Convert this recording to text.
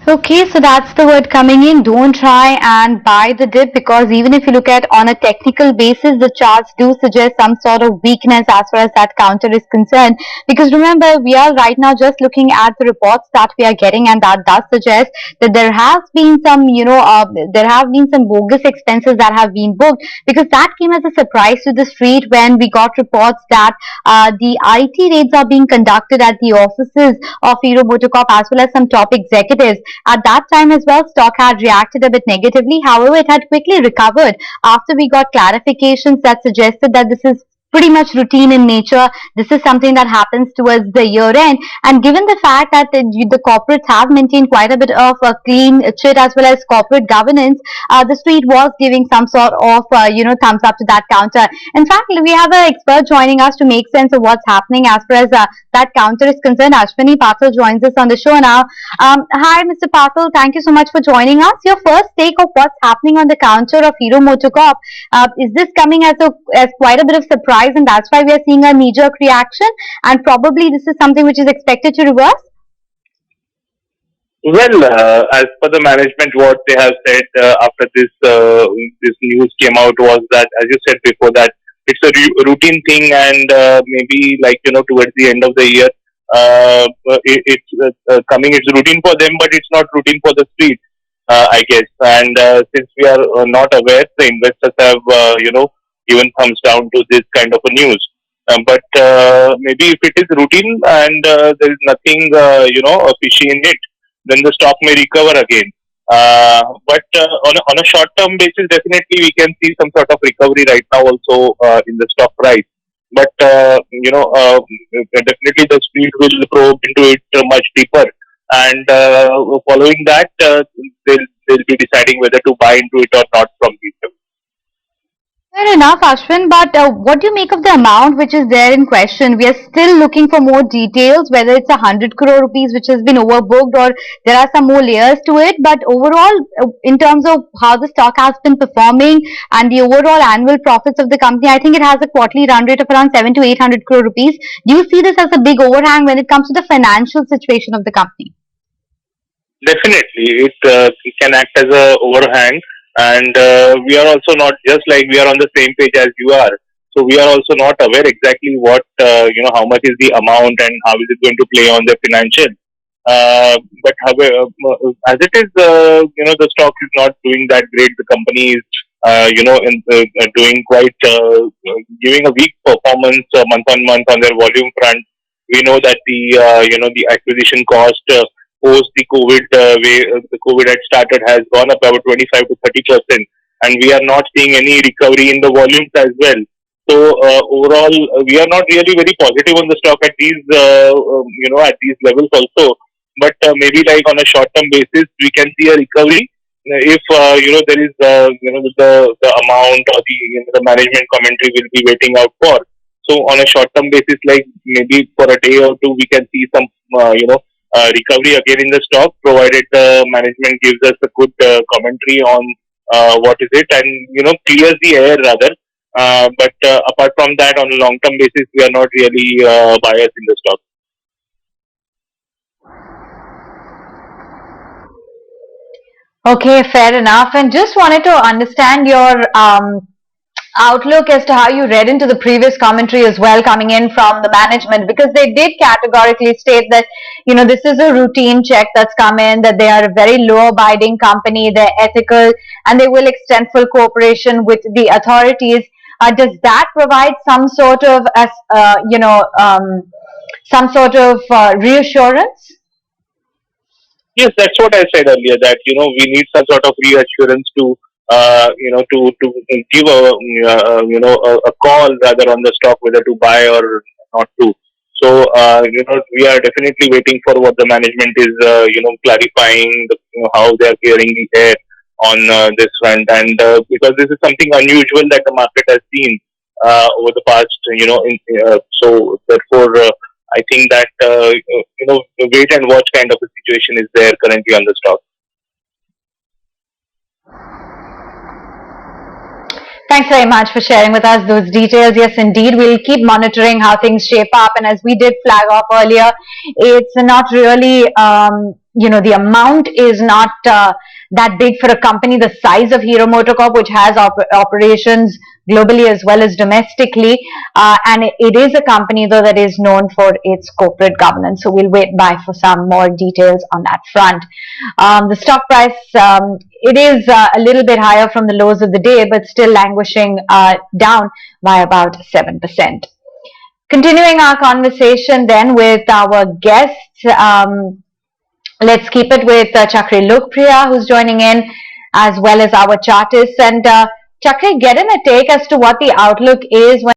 Okay, so that's the word coming in. Don't try and buy the dip, because even if you look at on a technical basis, the charts do suggest some sort of weakness as far as that counter is concerned. Because remember, we are right now just looking at the reports that we are getting, and that does suggest that there has been some, there have been some bogus expenses that have been booked, because that came as a surprise to the street when we got reports that the IT raids are being conducted at the offices of Hero Motocorp as well as some top executives. At that time as well, stock had reacted a bit negatively. However, it had quickly recovered after we got clarifications that suggested that this is pretty much routine in nature. This is something that happens towards the year end. And given the fact that the corporates have maintained quite a bit of a clean chit as well as corporate governance, the street was giving some sort of, thumbs up to that counter. In fact, we have an expert joining us to make sense of what's happening as far as that counter is concerned. Ashwin Patil joins us on the show now. Hi, Mr. Patil. Thank you so much for joining us. Your first take of what's happening on the counter of Hero Motocorp. Is this coming as quite a bit of surprise, and that's why we are seeing a knee-jerk reaction? And probably this is something which is expected to reverse. Well, as per the management, what they have said after this news came out was that, as you said before, that it's a routine thing, and maybe like towards the end of the year, it's coming. It's routine for them, but it's not routine for the street, I guess. And since we are not aware, the investors have given thumbs down to this kind of a news. But maybe if it is routine and there is nothing fishy in it, then the stock may recover again. But on a short term basis, definitely we can see some sort of recovery right now also in the stock price. But definitely the street will probe into it much deeper, and following that, they'll be deciding whether to buy into it or not from these levels. Fair enough, Ashwin, but what do you make of the amount which is there in question? We are still looking for more details, whether it's 100 crore rupees which has been overbooked, or there are some more layers to it. But overall, in terms of how the stock has been performing and the overall annual profits of the company, I think it has a quarterly run rate of around 7 to 800 crore rupees. Do you see this as a big overhang when it comes to the financial situation of the company? Definitely, it can act as a overhang, and we are also not just like we are on the same page as you are. So we are also not aware exactly what how much is the amount and how is it going to play on the financial. But however, as it is, the stock is not doing that great. The company is doing quite giving a weak performance month on month on their volume front. We know that the acquisition cost post the COVID the COVID had started has gone up about 25 to 30%, and we are not seeing any recovery in the volumes as well. So overall, we are not really very positive on the stock at these at these levels also. But maybe like on a short term basis, we can see a recovery if there is the amount or the management commentary will be waiting out for. So on a short term basis, like maybe for a day or two, we can see some recovery again in the stock, provided the management gives us a good commentary on what is it, and clears the air rather. But apart from that, on a long term basis, we are not really biased in the stock. Okay, fair enough. And just wanted to understand your outlook as to how you read into the previous commentary as well coming in from the management, because they did categorically state that this is a routine check that's come in, that they are a very law abiding company, they're ethical, and they will extend full cooperation with the authorities. Does that provide some sort of reassurance? Yes, that's what I said earlier. That we need some sort of reassurance to give a call rather on the stock whether to buy or not to. So we are definitely waiting for what the management is clarifying how they are clearing the air on this front, and because this is something unusual that the market has seen over the past so therefore. I think that the wait and watch kind of a situation is there currently on the stock. Thanks very much for sharing with us those details. Yes, indeed, we'll keep monitoring how things shape up. And as we did flag off earlier, it's not really the amount is not that big for a company the size of Hero MotoCorp, which has operations globally as well as domestically, and it is a company though that is known for its corporate governance. So we'll wait by for some more details on that front. The stock price, it is a little bit higher from the lows of the day, but still languishing down by about 7%. Continuing our conversation then with our guests, let's keep it with Chakri Lokpriya, who's joining in, as well as our chartists. And Chakri, get in a take as to what the outlook is when